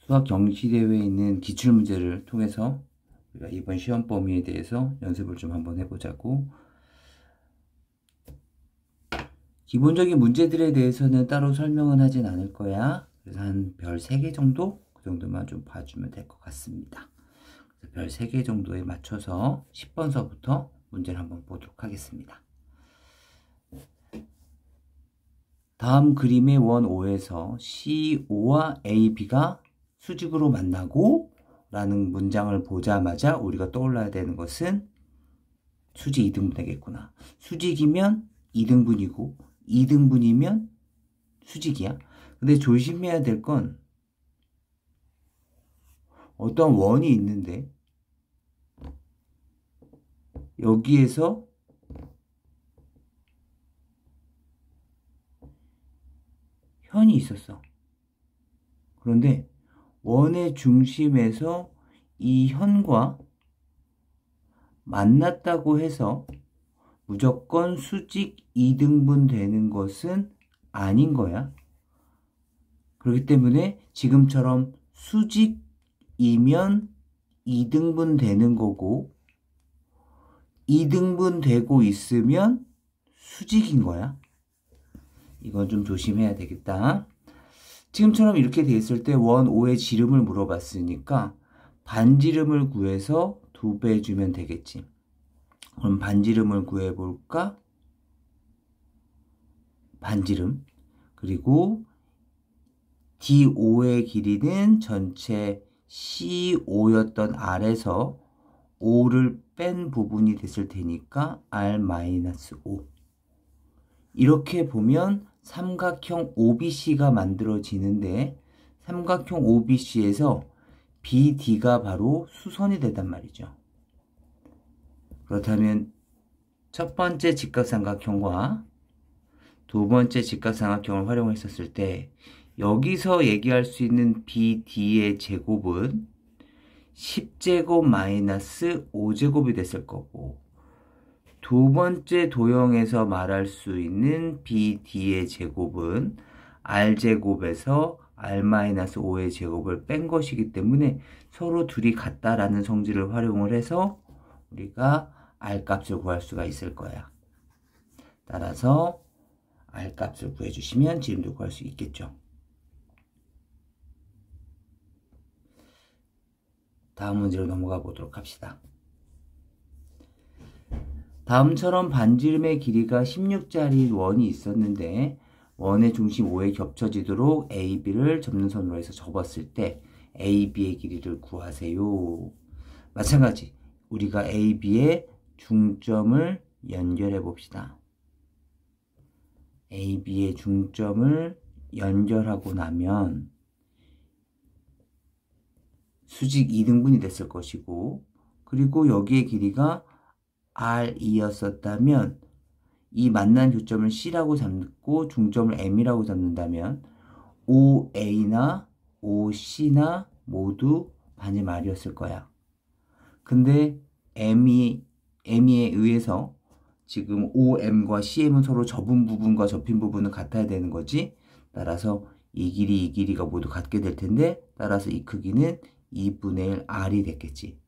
수학 경시대회에 있는 기출문제를 통해서 우리가 이번 시험 범위에 대해서 연습을 좀 한번 해보자고. 기본적인 문제들에 대해서는 따로 설명은 하진 않을 거야. 그래서 한 별 3개 정도? 그 정도만 좀 봐주면 될 것 같습니다. 별 3개 정도에 맞춰서 10번서부터 문제를 한번 보도록 하겠습니다. 다음 그림의 원 5에서 CO와 AB가 수직으로 만나고 라는 문장을 보자마자 우리가 떠올라야 되는 것은 수직 2등분이겠구나. 수직이면 2등분이고 2등분이면 수직이야. 근데 조심해야 될 건 어떤 원이 있는데 여기에서 현이 있었어. 그런데 원의 중심에서 이 현과 만났다고 해서 무조건 수직 2등분 되는 것은 아닌 거야. 그렇기 때문에 지금처럼 수직이면 2등분 되는 거고 2등분 되고 있으면 수직인 거야. 이건 좀 조심해야 되겠다. 지금처럼 이렇게 돼 있을 때 원 5의 지름을 물어봤으니까 반지름을 구해서 2배 해주면 되겠지. 그럼 반지름을 구해볼까? 반지름. 그리고 D5의 길이는 전체 C5였던 R에서 5를 뺀 부분이 됐을 테니까 R-5. 이렇게 보면 삼각형 OBC가 만들어지는데 삼각형 OBC에서 BD가 바로 수선이 되단 말이죠. 그렇다면 첫 번째 직각삼각형과 두 번째 직각삼각형을 활용했었을 때 여기서 얘기할 수 있는 BD의 제곱은 10제곱 마이너스 5제곱이 됐을 거고 두 번째 도형에서 말할 수 있는 BD의 제곱은 R제곱에서 R-5의 제곱을 뺀 것이기 때문에 서로 둘이 같다라는 성질을 활용을 해서 우리가 R값을 구할 수가 있을 거야. 따라서 R값을 구해주시면 지름도 구할 수 있겠죠. 다음 문제로 넘어가 보도록 합시다. 다음처럼 반지름의 길이가 16짜리 원이 있었는데 원의 중심 5에 겹쳐지도록 AB를 접는선으로 해서 접었을 때 AB의 길이를 구하세요. 마찬가지 우리가 AB의 중점을 연결해 봅시다. AB의 중점을 연결하고 나면 수직 2등분이 됐을 것이고 그리고 여기의 길이가 R이었었다면 이 만난 교점을 C라고 잡고 중점을 M이라고 잡는다면 OA나 OC나 모두 반지름R이었을 거야. 근데 M에 의해서 지금 OM과 CM은 서로 접은 부분과 접힌 부분은 같아야 되는 거지. 따라서 이 길이가 모두 같게 될 텐데 따라서 이 크기는 2분의 1 R이 됐겠지.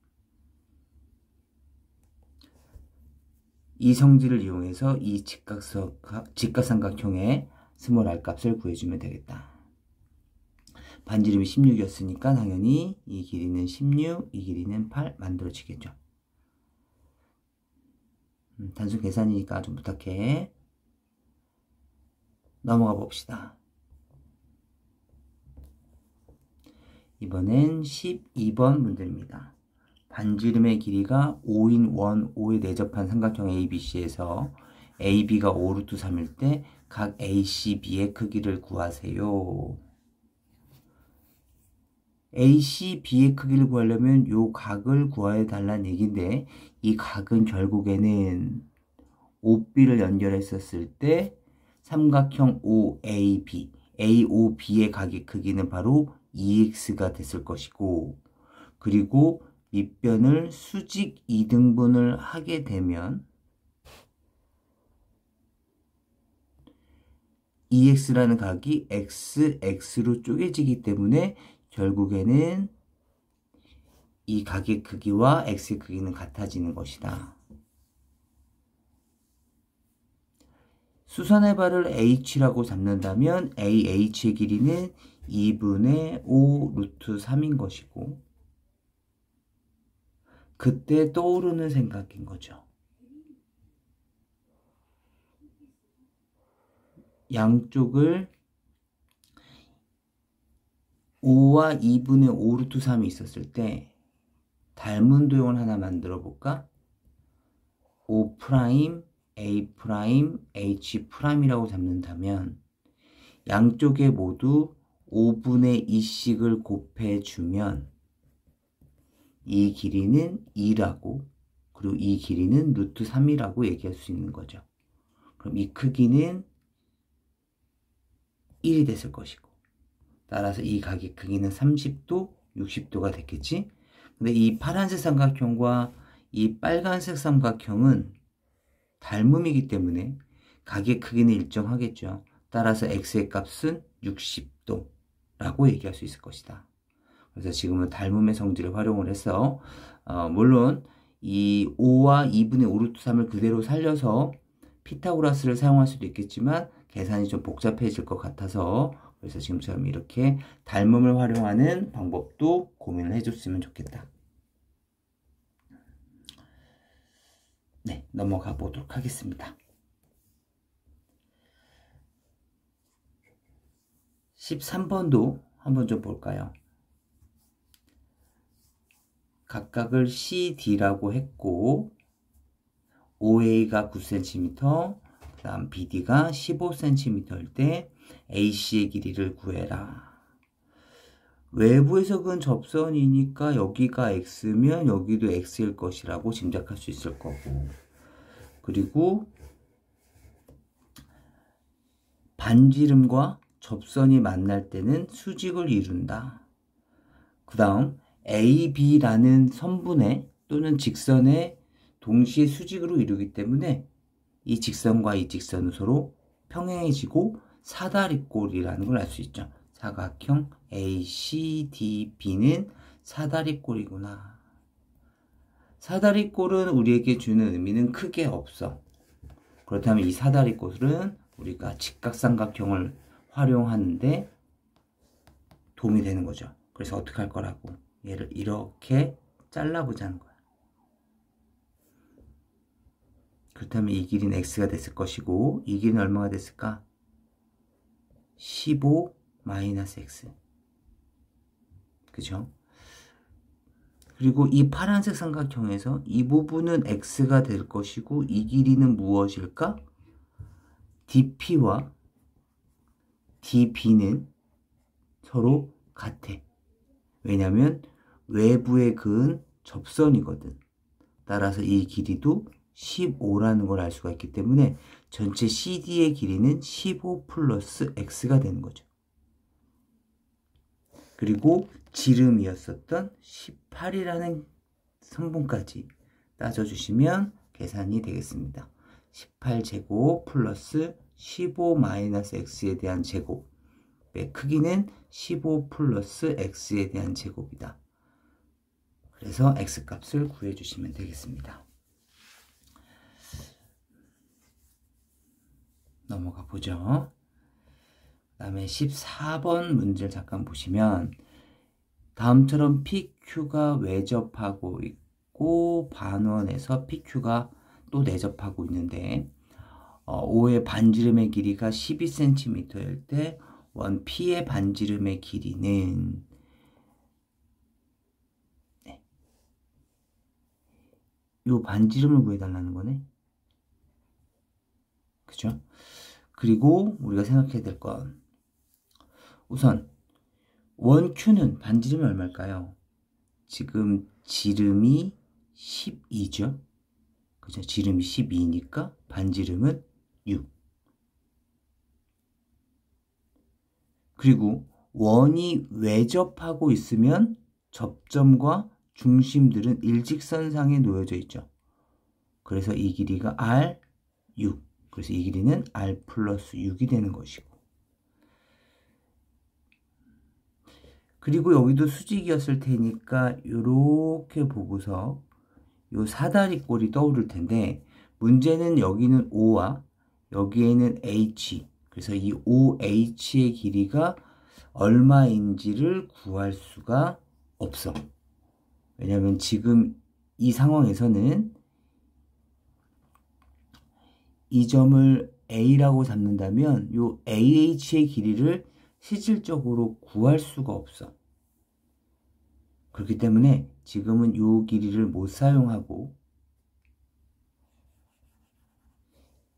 이 성질을 이용해서 이 직각삼각형의 스몰 r 값을 구해주면 되겠다. 반지름이 16이었으니까 당연히 이 길이는 16, 이 길이는 8 만들어지겠죠. 단순 계산이니까 좀 부탁해. 넘어가 봅시다. 이번엔 12번 문제입니다. 반지름의 길이가 5인 원 5에 내접한 삼각형 ABC에서 AB가 5루트 3일 때 각 ACB의 크기를 구하세요. ACB의 크기를 구하려면 이 각을 구해야 달라는 얘기인데 이 각은 결국에는 OB를 연결했었을 때 삼각형 OAB, AOB의 각의 크기는 바로 2x가 됐을 것이고 그리고 밑변을 수직 2등분을 하게 되면 2x라는 각이 x로 쪼개지기 때문에 결국에는 이 각의 크기와 x의 크기는 같아지는 것이다. 수선의 발을 h라고 잡는다면 ah의 길이는 2분의 5 루트 3인 것이고, 그때 떠오르는 생각인 거죠. 양쪽을 5와 2분의 5 루트 3이 있었을 때 닮은 도형을 하나 만들어 볼까? 5 프라임, A 프라임, H 프라임이라고 잡는다면 양쪽에 모두 5분의 2씩을 곱해주면 이 길이는 2라고, 그리고 이 길이는 루트 3이라고 얘기할 수 있는 거죠. 그럼 이 크기는 1이 됐을 것이고, 따라서 이 각의 크기는 30도, 60도가 됐겠지? 근데 이 파란색 삼각형과 이 빨간색 삼각형은 닮음이기 때문에 각의 크기는 일정하겠죠. 따라서 x의 값은 60도라고 얘기할 수 있을 것이다. 그래서 지금은 닮음의 성질을 활용을 해서 물론 이 5와 2분의 5 루트 3을 그대로 살려서 피타고라스를 사용할 수도 있겠지만 계산이 좀 복잡해질 것 같아서, 그래서 지금처럼 이렇게 닮음을 활용하는 방법도 고민을 해줬으면 좋겠다. 네, 넘어가 보도록 하겠습니다. 13번도 한번 좀 볼까요? 각각을 CD라고 했고, OA가 9cm, 그 다음 BD가 15cm일 때 AC의 길이를 구해라. 외부에서 그은 접선이니까 여기가 X면 여기도 X일 것이라고 짐작할 수 있을 거고, 그리고 반지름과 접선이 만날 때는 수직을 이룬다. 그 다음 AB라는 선분의 또는 직선의 동시에 수직으로 이루기 때문에 이 직선과 이 직선은 서로 평행해지고 사다리꼴이라는 걸 알 수 있죠. 사각형 ACDB는 사다리꼴이구나. 사다리꼴은 우리에게 주는 의미는 크게 없어. 그렇다면 이 사다리꼴은 우리가 직각삼각형을 활용하는데 도움이 되는 거죠. 그래서 어떻게 할 거라고? 얘를 이렇게 잘라보자는 거야. 그렇다면 이 길이는 x가 됐을 것이고, 이 길이는 얼마가 됐을까? 15 마이너스 x. 그죠? 그리고 이 파란색 삼각형에서 이 부분은 x가 될 것이고, 이 길이는 무엇일까? dp와 db는 서로 같아. 왜냐하면 외부에 그은 접선이거든. 따라서 이 길이도 15라는 걸 알 수가 있기 때문에 전체 CD의 길이는 15 플러스 X가 되는 거죠. 그리고 지름이었었던 18이라는 선분까지 따져주시면 계산이 되겠습니다. 18제곱 플러스 15 마이너스 X에 대한 제곱의 크기는 15 플러스 X에 대한 제곱이다. 그래서 X값을 구해주시면 되겠습니다. 넘어가 보죠. 그 다음에 14번 문제를 잠깐 보시면 다음처럼 PQ가 외접하고 있고 반원에서 PQ가 또 내접하고 있는데 O의 반지름의 길이가 12cm일 때 원 P의 반지름의 길이는 요 반지름을 구해달라는 거네. 그죠? 그리고 우리가 생각해야 될 건 우선 원 Q는 반지름이 얼마일까요? 지금 지름이 12죠? 그죠? 지름이 12니까 반지름은 6. 그리고 원이 외접하고 있으면 접점과 중심들은 일직선상에 놓여져 있죠. 그래서 이 길이가 R6. 그래서 이 길이는 R 플러스 6이 되는 것이고. 그리고 여기도 수직이었을 테니까 요렇게 보고서 요 사다리꼴이 떠오를 텐데, 문제는 여기는 O와 여기에는 H, 그래서 이 OH의 길이가 얼마인지를 구할 수가 없어. 왜냐면 지금 이 상황에서는 이 점을 A라고 잡는다면 요 AH의 길이를 실질적으로 구할 수가 없어. 그렇기 때문에 지금은 요 길이를 못 사용하고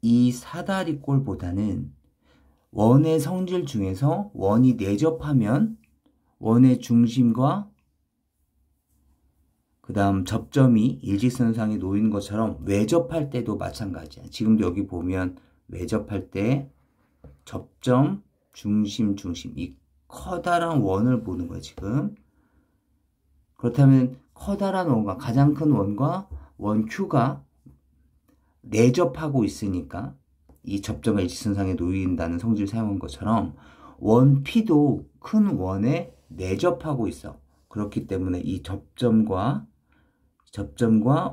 이 사다리꼴보다는 원의 성질 중에서 원이 내접하면 원의 중심과 그 다음 접점이 일직선상에 놓이는 것처럼 외접할 때도 마찬가지야. 지금도 여기 보면 외접할 때 접점, 중심, 이 커다란 원을 보는 거야, 지금. 그렇다면 커다란 원과 가장 큰 원과 원 Q가 내접하고 있으니까 이 접점의 일직선상에 놓인다는 성질을 사용한 것처럼 원 P도 큰 원에 내접하고 있어. 그렇기 때문에 이 접점과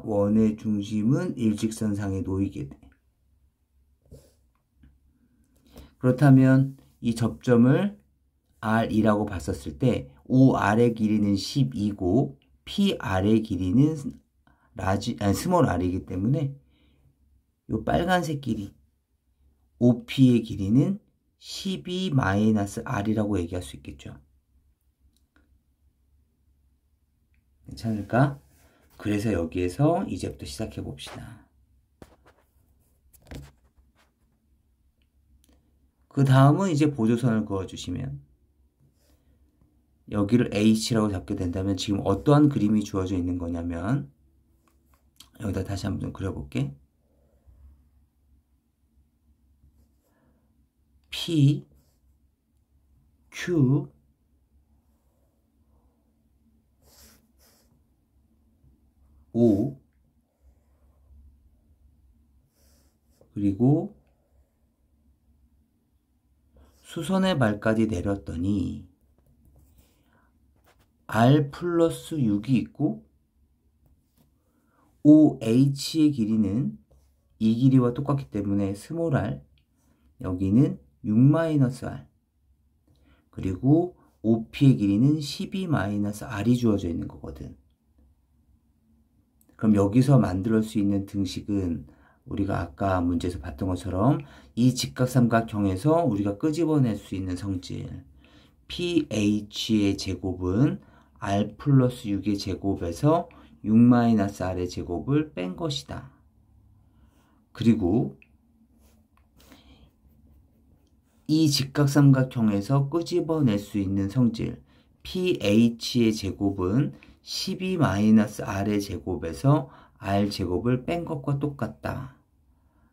원의 중심은 일직선상에 놓이게 돼. 그렇다면 이 접점을 R이라고 봤었을 때 OR의 길이는 12고 PR의 길이는 스몰 r이기 때문에 이 빨간색 길이 OP의 길이는 12-r이라고 얘기할 수 있겠죠. 괜찮을까? 그래서 여기에서 이제부터 시작해 봅시다. 그 다음은 이제 보조선을 그어주시면 여기를 H라고 잡게 된다면 지금 어떠한 그림이 주어져 있는 거냐면 여기다 다시 한번 좀 그려볼게. P, Q, O, 그리고 수선의 발까지 내렸더니 R 플러스 6이 있고 OH의 길이는 이 길이와 똑같기 때문에 스몰 r, 여기는 6-r, 그리고 OP의 길이는 12-r이 주어져 있는 거거든. 그럼 여기서 만들 수 있는 등식은 우리가 아까 문제에서 봤던 것처럼 이 직각삼각형에서 우리가 끄집어낼 수 있는 성질 PH의 제곱은 R 플러스 6의 제곱에서 6-r의 제곱을 뺀 것이다. 그리고 이 직각삼각형에서 끄집어낼 수 있는 성질 PH의 제곱은 12-r의 제곱에서 R 제곱을 뺀 것과 똑같다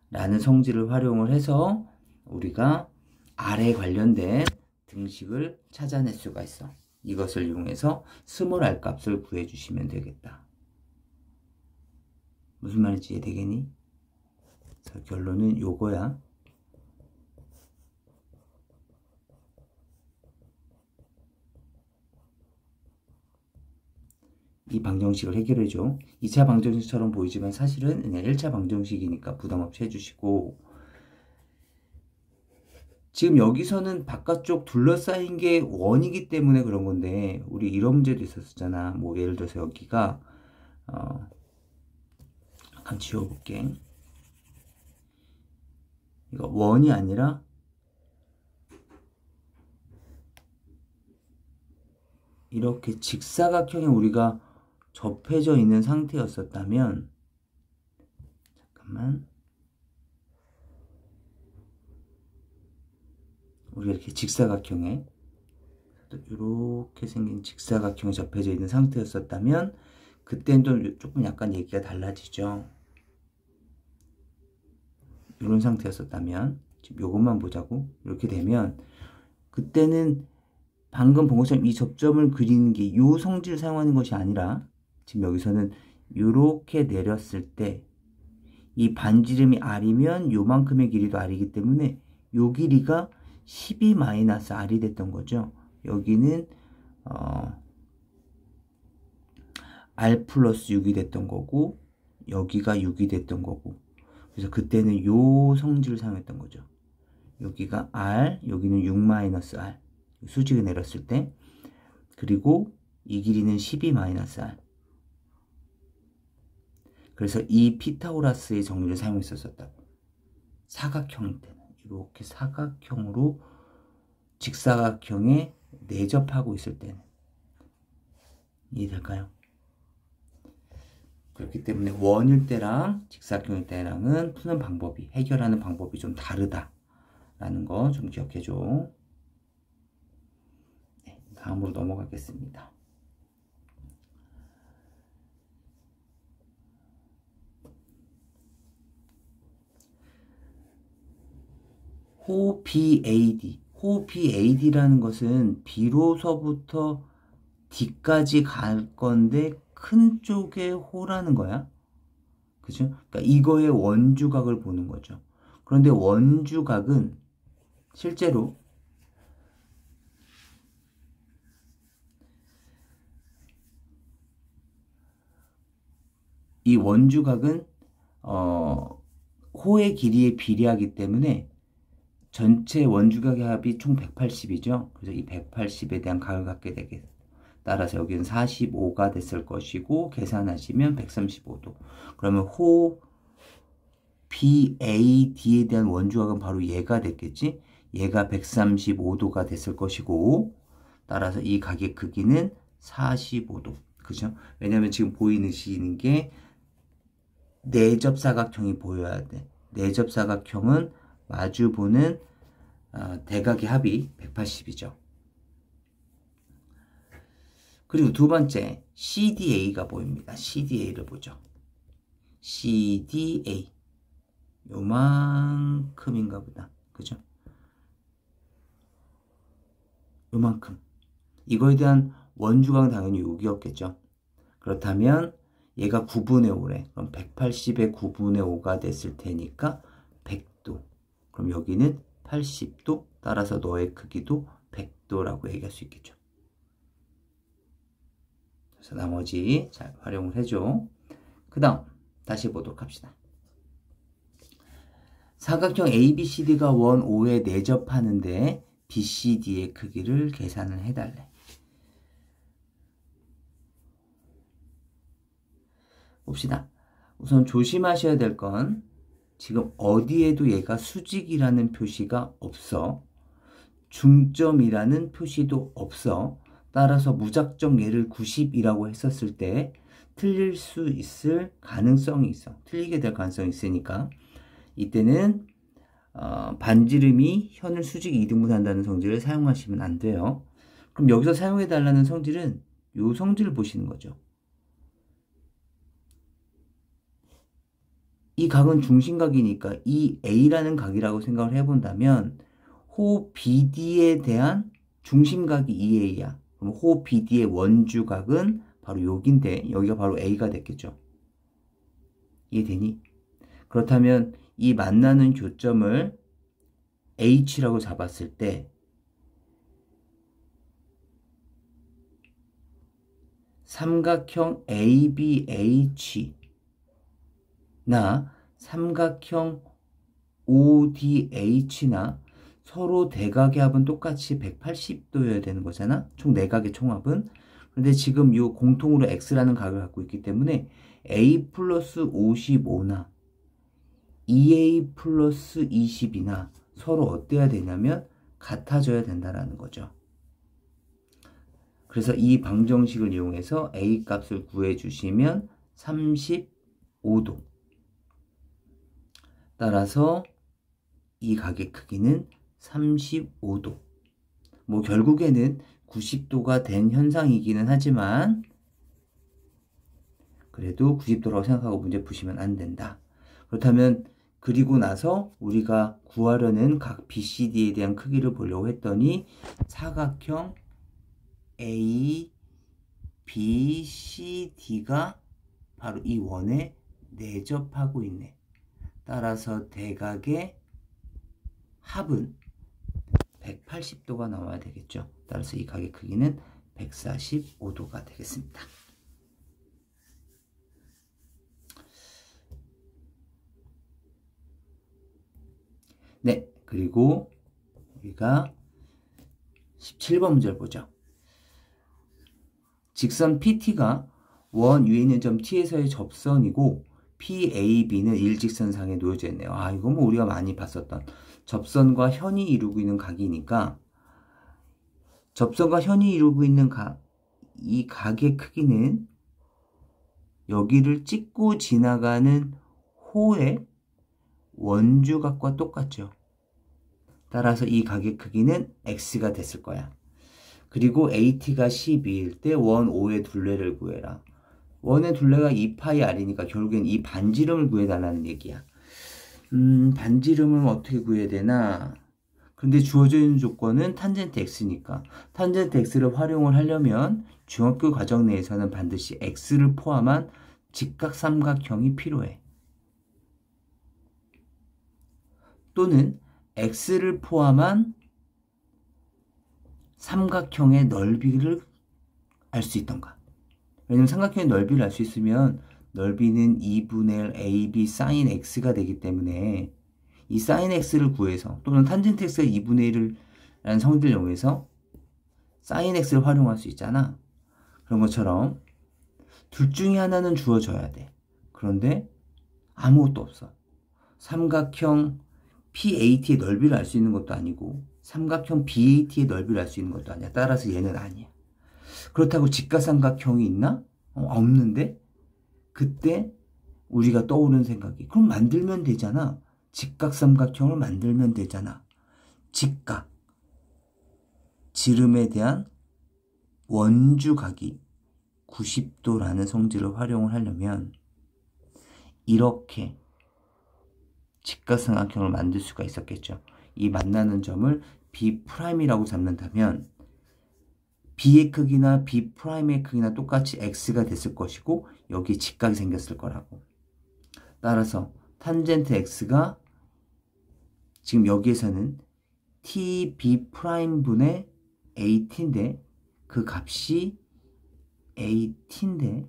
라는 성질을 활용을 해서 우리가 R에 관련된 등식을 찾아낼 수가 있어. 이것을 이용해서 스몰 r 값을 구해주시면 되겠다. 무슨 말인지 이해되겠니? 그래서 결론은 요거야. 이 방정식을 해결해줘. 2차 방정식처럼 보이지만 사실은 그냥 1차 방정식이니까 부담없이 해주시고, 지금 여기서는 바깥쪽 둘러싸인 게 원이기 때문에 그런 건데 우리 이런 문제도 있었잖아. 뭐 예를 들어서 여기가 잠깐 지워볼게. 이거 원이 아니라 이렇게 직사각형에 우리가 접해져 있는 상태였었다면, 잠깐만, 우리가 이렇게 직사각형에 이렇게 생긴 직사각형에 접해져 있는 상태였었다면 그때는 또 조금 약간 얘기가 달라지죠. 이런 상태였었다면, 지금 요것만 보자고. 이렇게 되면 그때는 방금 본 것처럼 이 접점을 그리는 게 이 성질을 사용하는 것이 아니라 지금 여기서는 이렇게 내렸을 때 이 반지름이 R이면 요만큼의 길이도 R이기 때문에 요 길이가 12-r이 됐던 거죠. 여기는 R 플러스 6이 됐던 거고 여기가 6이 됐던 거고, 그래서 그때는 요 성질을 사용했던 거죠. 여기가 R, 여기는 6-R 수직을 내렸을 때, 그리고 이 길이는 12-R. 그래서 이 피타고라스의 정리를 사용했었다고. 사각형일 때는 이렇게 사각형으로 직사각형에 내접하고 있을 때는. 이해될까요? 그렇기 때문에 원일 때랑 직사각형일 때랑은 푸는 방법이, 해결하는 방법이 좀 다르다라는 거 좀 기억해줘. 네, 다음으로 넘어가겠습니다. 호 BAD. 호 BAD라는 것은 B로서부터 D까지 갈 건데 큰 쪽의 호라는 거야. 그죠? 그러니까 이거의 원주각을 보는 거죠. 그런데 원주각은 실제로 이 원주각은 호의 길이에 비례하기 때문에 전체 원주각의 합이 총 180이죠. 그래서 이 180에 대한 각을 갖게 되겠습니다. 따라서 여기는 45가 됐을 것이고 계산하시면 135도. 그러면 호 BAD에 대한 원주각은 바로 얘가 됐겠지. 얘가 135도가 됐을 것이고, 따라서 이 각의 크기는 45도. 그죠? 왜냐면 지금 보이시는 게 내접사각형이 보여야 돼. 내접사각형은 마주보는 대각의 합이 180이죠. 그리고 두 번째, CDA가 보입니다. CDA를 보죠. CDA. 요만큼인가 보다. 그죠? 요만큼. 이거에 대한 원주각은 당연히 6이었겠죠. 그렇다면 얘가 9분의 5래. 그럼 180의 9분의 5가 됐을 테니까 100도. 그럼 여기는 80도. 따라서 너의 크기도 100도라고 얘기할 수 있겠죠. 그래서 나머지 잘 활용을 해줘. 그 다음 다시 보도록 합시다. 사각형 ABCD가 원 O에 내접하는데 BCD의 크기를 계산을 해달래. 봅시다. 우선 조심하셔야 될 건 지금 어디에도 얘가 수직이라는 표시가 없어. 중점이라는 표시도 없어. 따라서 무작정 얘를 90이라고 했었을 때 틀릴 수 있을 가능성이 있어. 틀리게 될 가능성이 있으니까 이때는 반지름이 현을 수직 2등분한다는 성질을 사용하시면 안 돼요. 그럼 여기서 사용해달라는 성질은 이 성질을 보시는 거죠. 이 각은 중심각이니까 이 A라는 각이라고 생각을 해본다면 호 BD에 대한 중심각이 2A야. 그럼 호 BD의 원주각은 바로 여기인데 여기가 바로 A가 됐겠죠. 이해되니? 그렇다면 이 만나는 교점을 H라고 잡았을 때 삼각형 ABH나 삼각형 ODH나 서로 대각의 합은 똑같이 180도여야 되는 거잖아. 총 4각의 총합은. 그런데 지금 이 공통으로 X라는 각을 갖고 있기 때문에 A 플러스 55나 2A 플러스 20이나 서로 어때야 되냐면 같아져야 된다는 거죠. 그래서 이 방정식을 이용해서 A 값을 구해주시면 35도. 따라서 이 각의 크기는 35도. 뭐 결국에는 90도가 된 현상이기는 하지만 그래도 90도라고 생각하고 문제 푸시면 안 된다. 그렇다면 그리고 나서 우리가 구하려는 각 BCD에 대한 크기를 보려고 했더니 사각형 ABCD가 바로 이 원에 내접하고 있네. 따라서 대각의 합은 180도가 나와야 되겠죠. 따라서 이 각의 크기는 145도가 되겠습니다. 네, 그리고 우리가 17번 문제를 보죠. 직선 PT가 원 위에 있는 점 T에서의 접선이고 PAB는 일직선상에 놓여져 있네요. 아, 이거 뭐 우리가 많이 봤었던 접선과 현이 이루고 있는 각이니까 접선과 현이 이루고 있는 이 각의 크기는 여기를 찍고 지나가는 호의 원주각과 똑같죠. 따라서 이 각의 크기는 x가 됐을 거야. 그리고 AT가 12일 때 원 O의 둘레를 구해라. 원의 둘레가 2파이 R이니까 결국엔 이 반지름을 구해달라는 얘기야. 반지름을 어떻게 구해야 되나? 근데 주어져 있는 조건은 탄젠트 x니까 탄젠트 x를 활용을 하려면 중학교 과정 내에서는 반드시 x를 포함한 직각삼각형이 필요해. 또는 x를 포함한 삼각형의 넓이를 알 수 있던가. 왜냐면 삼각형의 넓이를 알 수 있으면 넓이는 2분의 1 AB sin x가 되기 때문에 이 sin x를 구해서 또는 탄젠트 x가 2분의 1을 라는 성질을 이용해서 sin x를 활용할 수 있잖아. 그런 것처럼 둘 중에 하나는 주어져야 돼. 그런데 아무것도 없어. 삼각형 PAT의 넓이를 알 수 있는 것도 아니고 삼각형 BAT의 넓이를 알 수 있는 것도 아니야. 따라서 얘는 아니야. 그렇다고 직각삼각형이 있나? 없는데? 그때 우리가 떠오르는 생각이 그럼 만들면 되잖아. 직각삼각형을 만들면 되잖아. 직각 지름에 대한 원주각이 90도라는 성질을 활용을 하려면 이렇게 직각삼각형을 만들 수가 있었겠죠. 이 만나는 점을 B'이라고 잡는다면 B의 크기나 B'의 크기나 똑같이 X가 됐을 것이고 여기 직각이 생겼을 거라고. 따라서 탄젠트 X가 지금 여기에서는 TB'분의 AT인데 그 값이 AT인데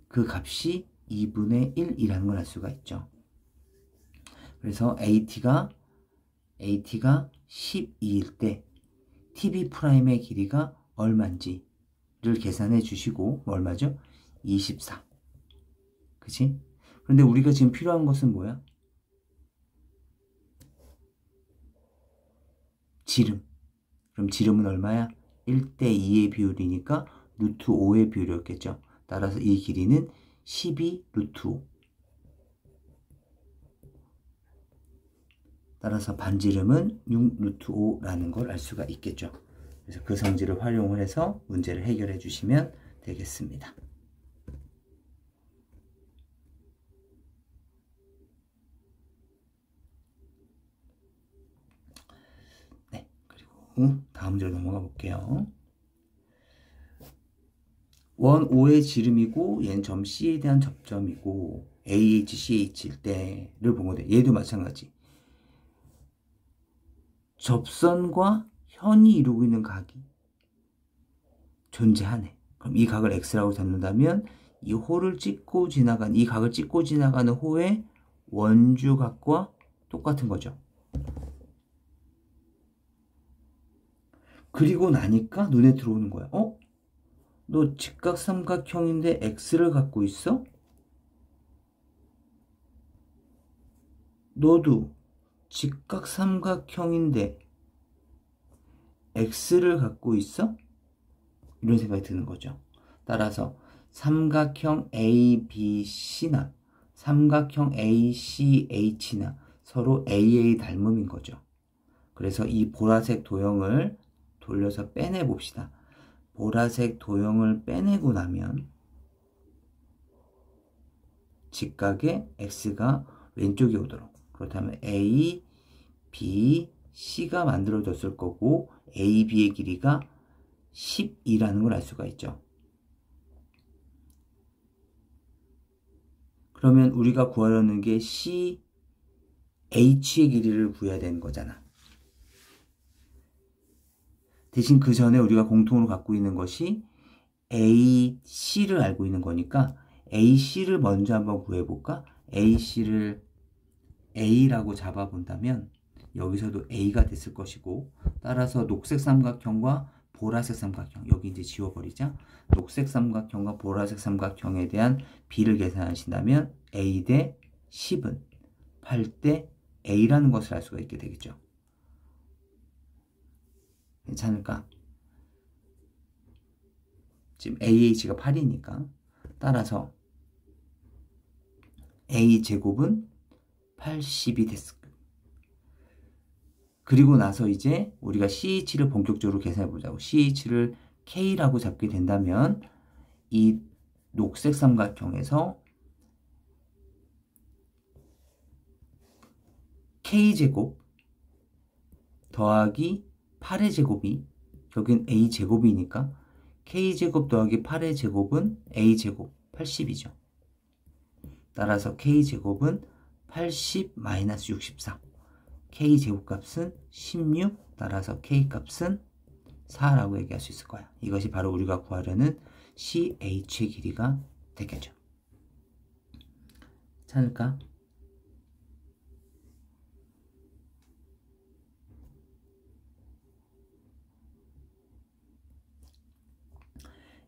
그 값이 2분의 1이라는 걸 알 수가 있죠. 그래서 AT가 12일 때 TB'의 길이가 얼마인지를 계산해 주시고 얼마죠? 24. 그치? 그런데 우리가 지금 필요한 것은 뭐야? 지름. 그럼 지름은 얼마야? 1대 2의 비율이니까 루트 5의 비율이었겠죠. 따라서 이 길이는 12 루트 5. 따라서 반지름은 6 루트 5라는 걸 알 수가 있겠죠. 그래서 그 성질을 활용을 해서 문제를 해결해 주시면 되겠습니다. 네, 그리고 다음 문제로 넘어가 볼게요. 원 O의 지름이고 얘는 점 C에 대한 접점이고 AHCH일 때를 보면 돼. 얘도 마찬가지. 접선과 현이 이루고 있는 각이 존재하네. 그럼 이 각을 X라고 잡는다면 이 호를 찍고 지나간 이 각을 찍고 지나가는 호의 원주각과 똑같은 거죠. 그리고 나니까 눈에 들어오는 거야. 너 직각삼각형인데 X를 갖고 있어? 너도 직각삼각형인데 X를 갖고 있어? 이런 생각이 드는 거죠. 따라서 삼각형 ABC나 삼각형 ACH나 서로 AA 닮음인 거죠. 그래서 이 보라색 도형을 돌려서 빼내 봅시다. 보라색 도형을 빼내고 나면 직각의 X가 왼쪽에 오도록. 그렇다면 A, B, C가 만들어졌을 거고 A, B의 길이가 12라는 걸 알 수가 있죠. 그러면 우리가 구하려는 게 C, H의 길이를 구해야 되는 거잖아. 대신 그 전에 우리가 공통으로 갖고 있는 것이 AC를 알고 있는 거니까 AC를 먼저 한번 구해볼까? AC를 A라고 잡아본다면 여기서도 A가 됐을 것이고, 따라서 녹색 삼각형과 보라색 삼각형, 여기 이제 지워버리자. 녹색 삼각형과 보라색 삼각형에 대한 B를 계산하신다면 A 대 10은 8대 A라는 것을 알 수가 있게 되겠죠. 괜찮을까? 지금 AH가 8이니까 따라서 A제곱은 80이 됐을 거예요. 그리고 나서 이제 우리가 CH를 본격적으로 계산해 보자고. CH를 K라고 잡게 된다면 이 녹색 삼각형에서 K제곱 더하기 8의 제곱이, 여긴 A제곱이니까 K제곱 더하기 8의 제곱은 A제곱 80이죠. 따라서 K제곱은 80-64. K제곱값은 16, 따라서 K값은 4라고 얘기할 수 있을 거야. 이것이 바로 우리가 구하려는 CH의 길이가 되겠죠. 찾을까?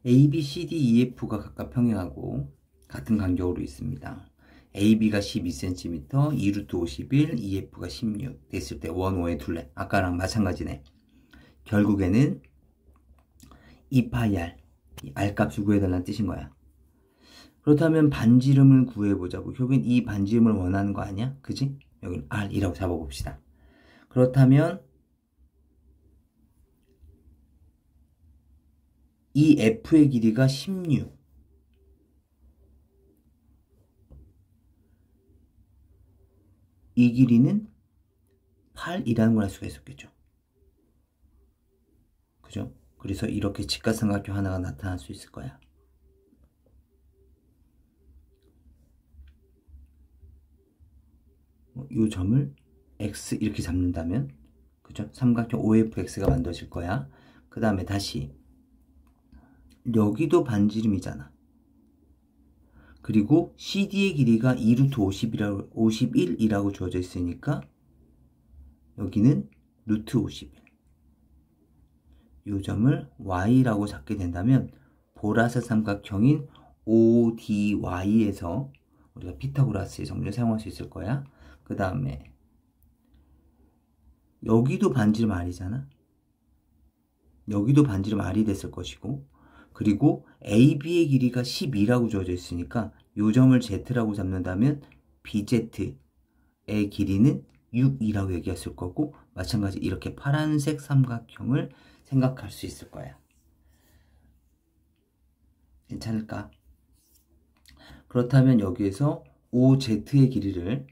A, B, C, D, E, F가 각각 평행하고 같은 간격으로 있습니다. AB가 12cm, 2루트 51, EF가 16 됐을 때 원, 오의 둘레. 아까랑 마찬가지네. 결국에는 2파이 R, R값을 구해달라는 뜻인 거야. 그렇다면 반지름을 구해보자고. 여긴 이 반지름을 원하는 거 아니야? 그지? 여긴 R이라고 잡아봅시다. 그렇다면 이 F의 길이가 16. 이 길이는 8이라는 걸 알 수가 있었겠죠. 그죠? 그래서 이렇게 직각삼각형 하나가 나타날 수 있을 거야. 이 점을 X 이렇게 잡는다면, 그죠? 삼각형 OFX가 만들어질 거야. 그 다음에 다시 여기도 반지름이잖아. 그리고 CD의 길이가 2루트 51이라고 주어져 있으니까 여기는 루트 51. 이 점을 Y라고 잡게 된다면 보라색 삼각형인 ODY에서 우리가 피타고라스의 정리를 사용할 수 있을 거야. 그 다음에 여기도 반지름 R이잖아. 여기도 반지름 R이 됐을 것이고, 그리고 AB의 길이가 12라고 주어져 있으니까 이 점을 Z라고 잡는다면 BZ의 길이는 6이라고 얘기했을 거고, 마찬가지 이렇게 파란색 삼각형을 생각할 수 있을 거야. 괜찮을까? 그렇다면 여기에서 OZ의 길이를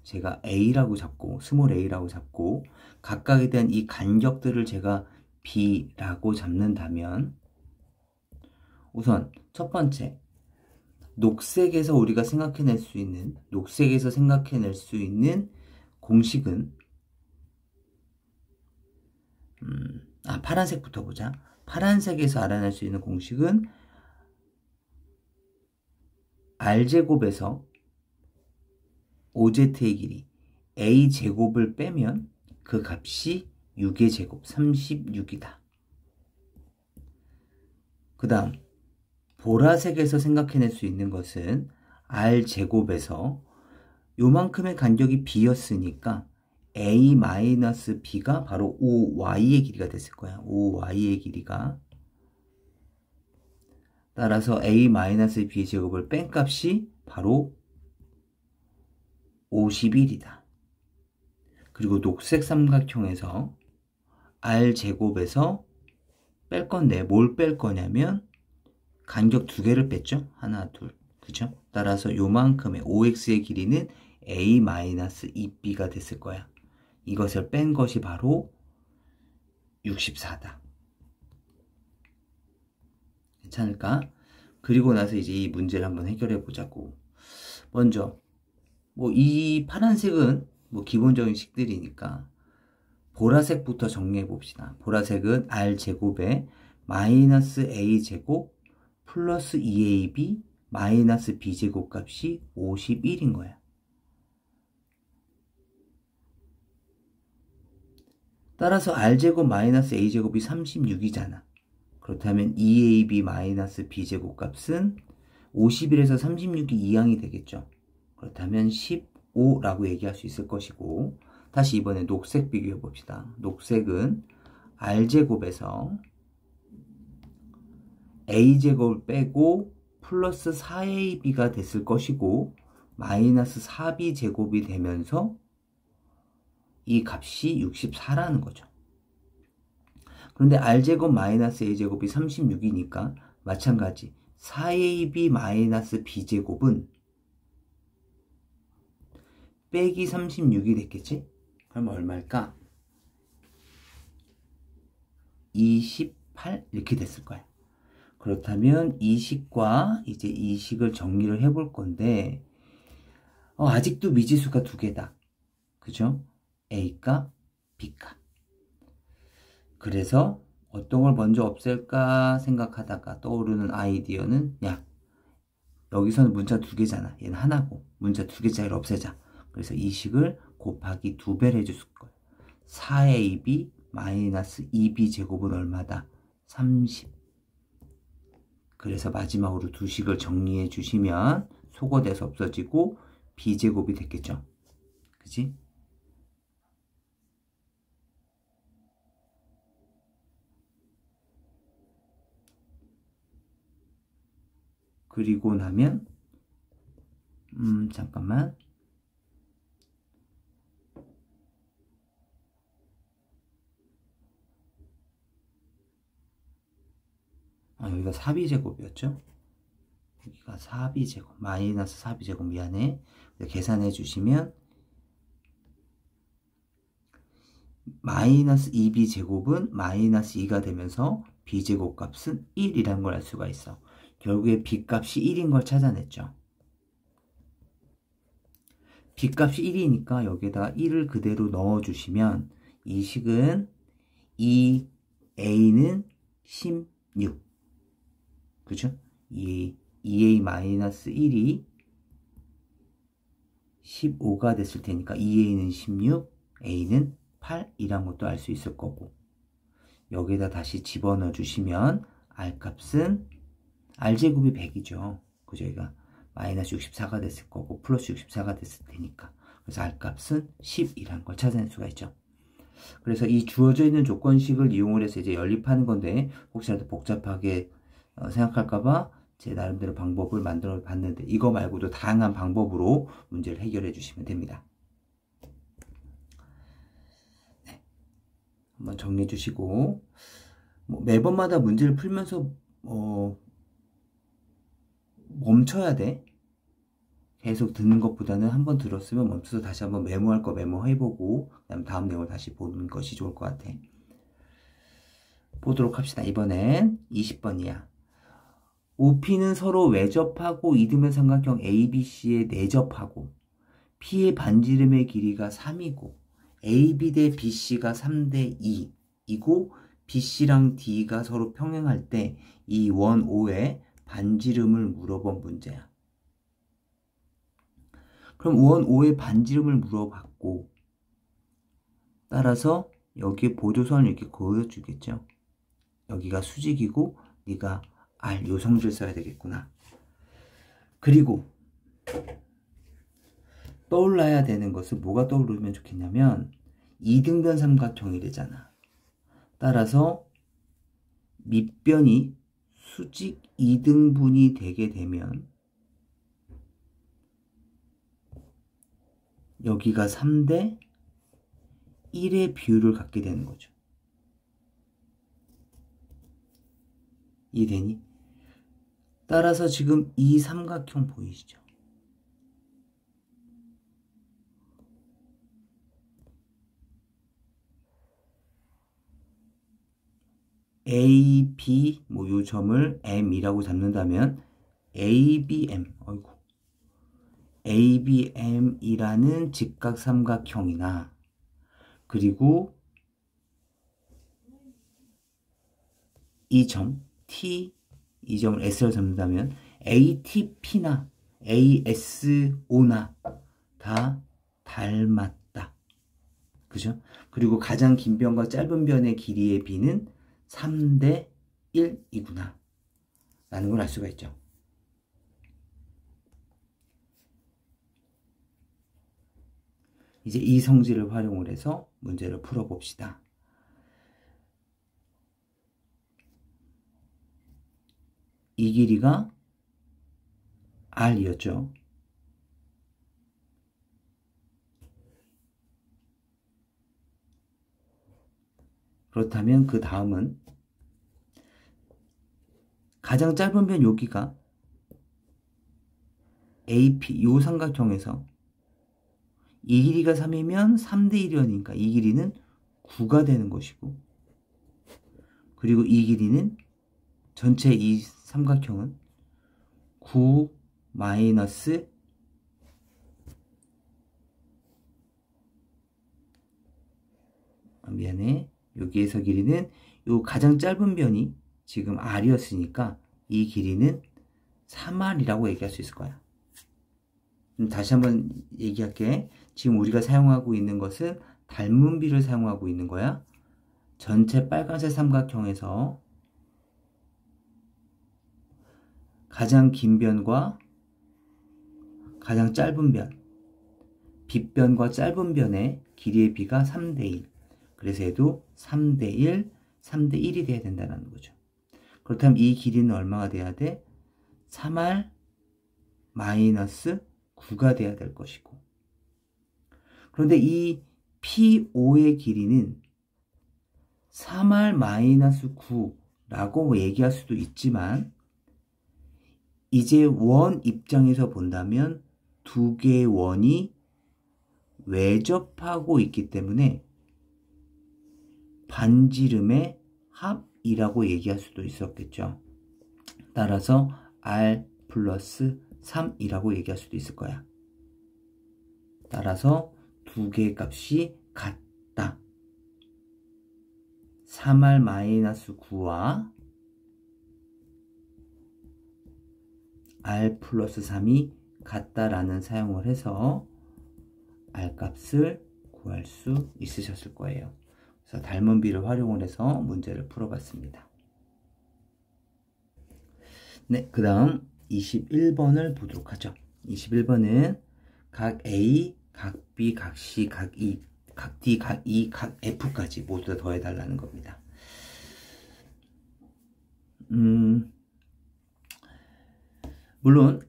제가 A라고 잡고, 스몰 A라고 잡고, 각각에 대한 이 간격들을 제가 B라고 잡는다면, 우선 첫 번째, 녹색에서 생각해낼 수 있는 공식은, 파란색부터 보자. 파란색에서 알아낼 수 있는 공식은 R제곱에서 OZ의 길이 A제곱을 빼면 그 값이 6의 제곱 36이다. 그 다음 보라색에서 생각해낼 수 있는 것은 R제곱에서 요만큼의 간격이 B였으니까 A-B가 바로 OY의 길이가 됐을 거야. OY의 길이가. 따라서 A-B의 제곱을 뺀 값이 바로 51이다. 그리고 녹색 삼각형에서 R제곱에서 뺄 건데 뭘 뺄 거냐면 간격 두 개를 뺐죠. 하나, 둘. 그죠? 따라서 요만큼의 OX의 길이는 A-2B가 됐을 거야. 이것을 뺀 것이 바로 64다. 괜찮을까? 그리고 나서 이제 이 문제를 한번 해결해 보자고. 먼저 이 파란색은 기본적인 식들이니까 보라색부터 정리해 봅시다. 보라색은 R제곱에 마이너스 A제곱 플러스 2AB 마이너스 B제곱 값이 51인 거야. 따라서 R제곱 마이너스 A제곱이 36이잖아. 그렇다면 2AB 마이너스 B제곱 값은 51에서 36이 이항이 되겠죠. 그렇다면 15라고 얘기할 수 있을 것이고, 다시 이번에 녹색 비교해 봅시다. 녹색은 R제곱에서 A제곱을 빼고 플러스 4AB가 됐을 것이고 마이너스 4B제곱이 되면서 이 값이 64라는 거죠. 그런데 R제곱 마이너스 A제곱이 36이니까 마찬가지 4AB 마이너스 B제곱은 빼기 36이 됐겠지? 그럼 얼마일까? 28 이렇게 됐을 거야. 그렇다면 이 식과 이제 이 식을 정리를 해볼 건데 아직도 미지수가 두 개다. 그죠? A값, B값. 그래서 어떤 걸 먼저 없앨까 생각하다가 떠오르는 아이디어는 여기서는 문자 두 개잖아. 얘는 하나고 문자 두 개짜리를 없애자. 그래서 이 식을 곱하기 2배를 해줬을 거예요. 4AB 마이너스 2B 제곱은 얼마다? 30. 그래서 마지막으로 두 식을 정리해 주시면 소거돼서 없어지고 B제곱이 됐겠죠. 그치? 그리고 나면 잠깐만. 여기가 4B제곱이었죠? 여기가 4B제곱, 마이너스 4B제곱 미안해. 계산해 주시면 마이너스 2B제곱은 마이너스 2가 되면서 B제곱 값은 1이라는 걸 알 수가 있어. 결국에 B값이 1인 걸 찾아냈죠. B값이 1이니까 여기에다가 1을 그대로 넣어주시면 이 식은 2A는 16. 그죠? 2A-1이 15가 됐을 테니까 2A는 16, A는 8이란 것도 알 수 있을 거고, 여기에다 다시 집어넣어 주시면 R값은 R제곱이 100이죠. 그죠? 여기가 마이너스 64가 됐을 거고 플러스 64가 됐을 테니까, 그래서 R값은 10이라는 걸 찾아낼 수가 있죠. 그래서 이 주어져 있는 조건식을 이용을 해서 이제 연립하는 건데, 혹시라도 복잡하게 생각할까봐 제 나름대로 방법을 만들어 봤는데, 이거 말고도 다양한 방법으로 문제를 해결해 주시면 됩니다. 네. 한번 정리해 주시고, 매번마다 문제를 풀면서 멈춰야 돼. 계속 듣는 것보다는 한번 들었으면 멈춰서 다시 한번 메모할 거 메모해보고 그다음 다음 내용을 다시 보는 것이 좋을 것 같아. 보도록 합시다. 이번엔 20번이야. OP는 서로 외접하고 이등변 삼각형 ABC에 내접하고 P의 반지름의 길이가 3이고 AB 대 BC가 3대 2이고 BC랑 D가 서로 평행할 때 이 원 O의 반지름을 물어본 문제야. 그럼 원 O의 반지름을 물어봤고, 따라서 여기 보조선을 이렇게 그어주겠죠. 여기가 수직이고 네가 R 요성질 써야 되겠구나. 그리고 떠올라야 되는 것은 뭐가 떠오르면 좋겠냐면 이등변 삼각형이래잖아. 따라서 밑변이 수직 2등분이 되게 되면 여기가 3대 1의 비율을 갖게 되는 거죠. 이해되니? 따라서 지금 이 삼각형 보이시죠? A, B 요 점을 M이라고 잡는다면 ABM, ABM이라는 직각삼각형이나, 그리고 이 점 T, 이 점을 S로 잡는다면 ATP나 ASO나 다 닮았다. 그죠? 그리고 가장 긴 변과 짧은 변의 길이의 비는 3대 1이구나 라는 걸 알 수가 있죠. 이제 이 성질을 활용을 해서 문제를 풀어봅시다. 이 길이가 R이었죠. 그렇다면 그 다음은 가장 짧은 변 여기가 AP, 요 삼각형에서 이 길이가 3이면 3대 1이니까 이 길이는 9가 되는 것이고, 그리고 이 길이는 전체 이 삼각형은 9 마이너스 미안해. 여기에서 길이는 요 가장 짧은 변이 지금 R이었으니까 이 길이는 3R이라고 얘기할 수 있을 거야. 다시 한번 얘기할게. 지금 우리가 사용하고 있는 것은 닮은 비를 사용하고 있는 거야. 전체 빨간색 삼각형에서 가장 긴 변과 가장 짧은 변, 빗변과 짧은 변의 길이의 비가 3대 1. 그래서 얘도 3대 1, 3대 1이 돼야 된다는 거죠. 그렇다면 이 길이는 얼마가 돼야 돼? 3R 마이너스 9가 돼야 될 것이고, 그런데 이 P5의 길이는 3R 마이너스 9라고 얘기할 수도 있지만, 이제 원 입장에서 본다면 두 개의 원이 외접하고 있기 때문에 반지름의 합이라고 얘기할 수도 있었겠죠. 따라서 R 플러스 3이라고 얘기할 수도 있을 거야. 따라서 두 개의 값이 같다. 3R 마이너스 9와 R 플러스 3이 같다라는 사용을 해서 R 값을 구할 수 있으셨을 거예요. 그래서 닮은 비를 활용을 해서 문제를 풀어봤습니다. 네, 그 다음 21번을 보도록 하죠. 21번은 각 A, 각 B, 각 C, 각 E, 각 D, 각 E, 각 F까지 모두 다 더해달라는 겁니다. 물론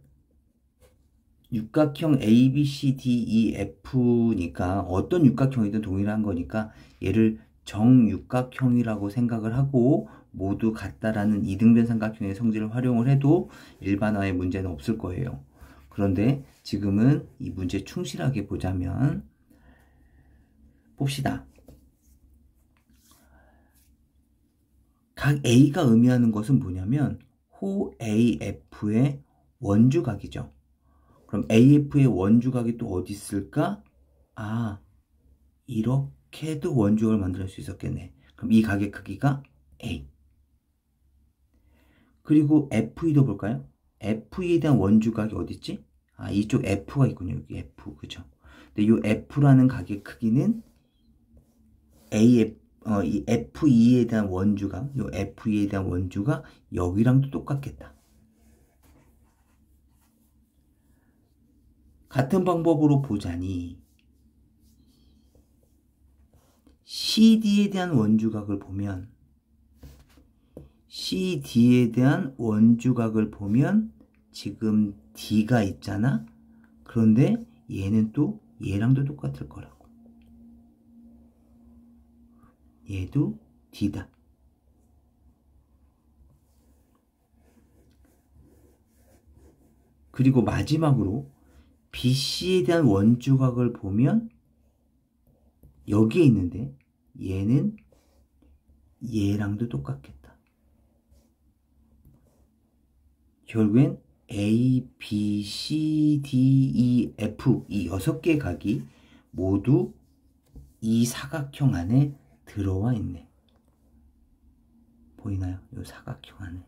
육각형 A, B, C, D, E, F니까 어떤 육각형이든 동일한 거니까 얘를 정육각형이라고 생각을 하고 모두 같다라는 이등변 삼각형의 성질을 활용을 해도 일반화의 문제는 없을 거예요. 그런데 지금은 이 문제 충실하게 보자면 봅시다. 각 A가 의미하는 것은 뭐냐면 호 AF의 원주각이죠. 그럼 AF의 원주각이 또 어디 있을까? 아, 이렇게도 원주각을 만들 수 있었겠네. 그럼 이 각의 크기가 A. 그리고 FE도 볼까요? FE에 대한 원주각이 어디 있지? 아, 이쪽 F가 있군요. 여기 F, 그죠? 근데 이 F라는 각의 크기는 이 FE에 대한 원주각, 이 FE에 대한 원주가 여기랑도 똑같겠다. 같은 방법으로 보자니 CD에 대한 원주각을 보면 CD에 대한 원주각을 보면 지금 D가 있잖아. 그런데 얘는 또 얘랑도 똑같을 거라고. 얘도 D다. 그리고 마지막으로 BC에 대한 원주각을 보면 여기에 있는데 얘는 얘랑도 똑같겠다. 결국엔 A, B, C, D, E, F 이 6개의 각이 모두 이 사각형 안에 들어와 있네. 보이나요? 요 사각형 안에.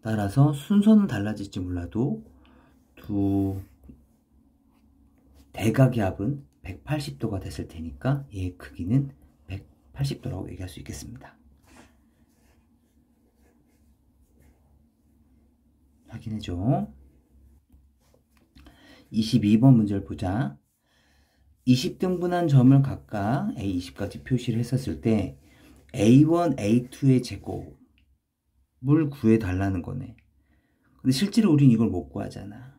따라서 순서는 달라질지 몰라도 두 대각의 합은 180도가 됐을 테니까 얘의 크기는 180도라고 얘기할 수 있겠습니다. 확인해줘. 22번 문제를 보자. 20등분한 점을 각각 A20까지 표시를 했었을 때 A1, A2의 제곱을 구해달라는 거네. 근데 실제로 우린 이걸 못 구하잖아.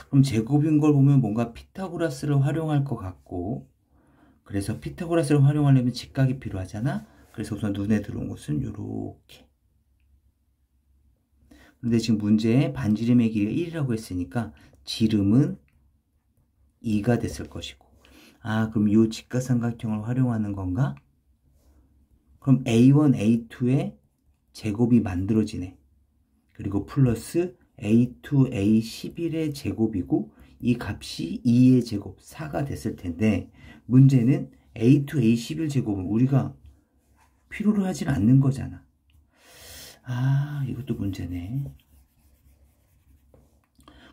그럼 제곱인 걸 보면 뭔가 피타고라스를 활용할 것 같고, 그래서 피타고라스를 활용하려면 직각이 필요하잖아. 그래서 우선 눈에 들어온 것은 요렇게. 근데 지금 문제에 반지름의 길이가 1이라고 했으니까 지름은 2가 됐을 것이고, 아, 그럼 이 직각삼각형을 활용하는 건가? 그럼 A1, A2의 제곱이 만들어지네. 그리고 플러스 A2, A11의 제곱이고 이 값이 2의 제곱, 4가 됐을 텐데 문제는 A2, A11 제곱은 우리가 필요로 하진 않는 거잖아. 아, 이것도 문제네.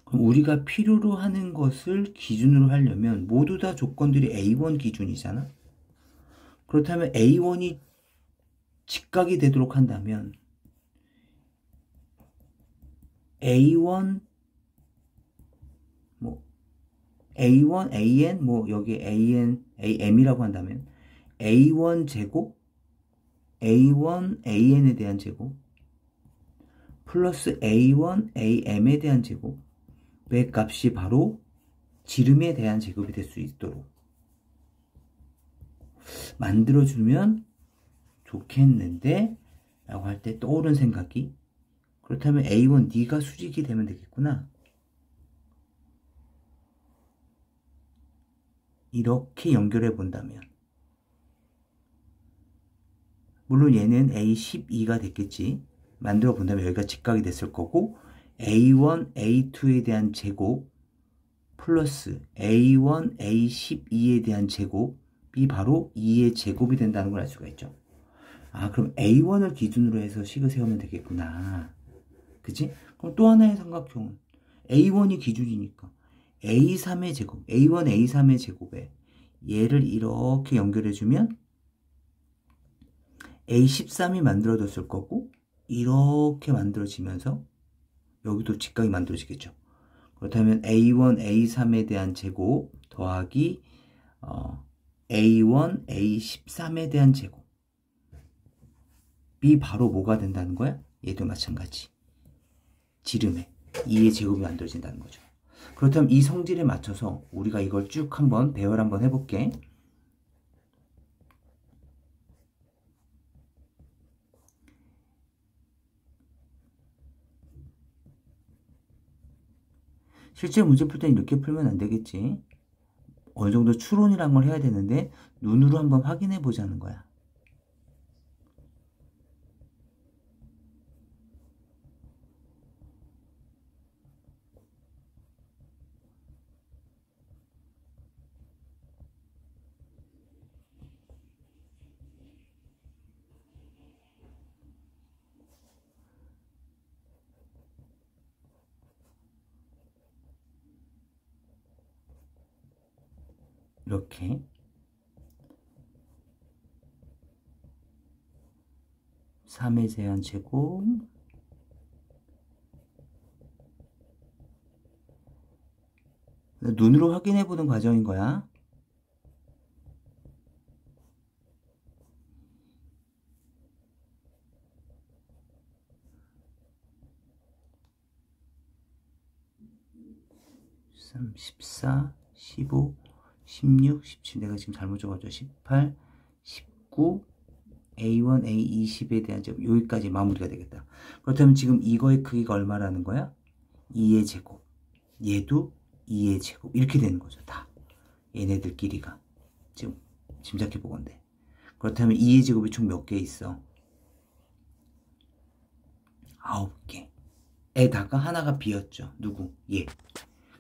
그럼 우리가 필요로 하는 것을 기준으로 하려면 모두 다 조건들이 A1 기준이잖아. 그렇다면 A1이 직각이 되도록 한다면 A1 A1, AN 여기 AN, AM이라고 한다면 A1 제곱 A1, AN에 대한 제곱 플러스 A1, AM에 대한 제곱의 값이 바로 지름에 대한 제곱이 될 수 있도록 만들어주면 좋겠는데 라고 할 때 떠오른 생각이, 그렇다면 A1 네가 수직이 되면 되겠구나. 이렇게 연결해 본다면 물론 얘는 A12가 됐겠지. 만들어 본다면 여기가 직각이 됐을 거고 A1, A2에 대한 제곱 플러스 A1, A12에 대한 제곱이 바로 2의 제곱이 된다는 걸 알 수가 있죠. 아, 그럼 A1을 기준으로 해서 식을 세우면 되겠구나. 그치? 그럼 또 하나의 삼각형은 A1이 기준이니까 A3의 제곱, A1, A3의 제곱에 얘를 이렇게 연결해주면 A13이 만들어졌을 거고 이렇게 만들어지면서 여기도 직각이 만들어지겠죠. 그렇다면 A1, A3에 대한 제곱 더하기 A1, A13에 대한 제곱이 바로 뭐가 된다는 거야? 얘도 마찬가지. 지름에 2의 제곱이 만들어진다는 거죠. 그렇다면 이 성질에 맞춰서 우리가 이걸 쭉 한번 배열 한번 해볼게. 실제 문제 풀 때는 이렇게 풀면 안 되겠지. 어느 정도 추론이란 걸 해야 되는데 눈으로 한번 확인해 보자는 거야. 이렇게 3의 제한 제곱 눈으로 확인해 보는 과정인 거야. (3, 14, 15, 16, 17) 내가 지금 잘못 적었죠. 18, 19 A1, A20에 대한 제곱 여기까지 마무리가 되겠다. 그렇다면 지금 이거의 크기가 얼마라는 거야? 2의 제곱, 얘도 2의 제곱 이렇게 되는 거죠. 다 얘네들 끼리가 지금 짐작해 보건데. 그렇다면 2의 제곱이 총 몇 개 있어? 9개 에다가 하나가 비었죠. 누구? 얘.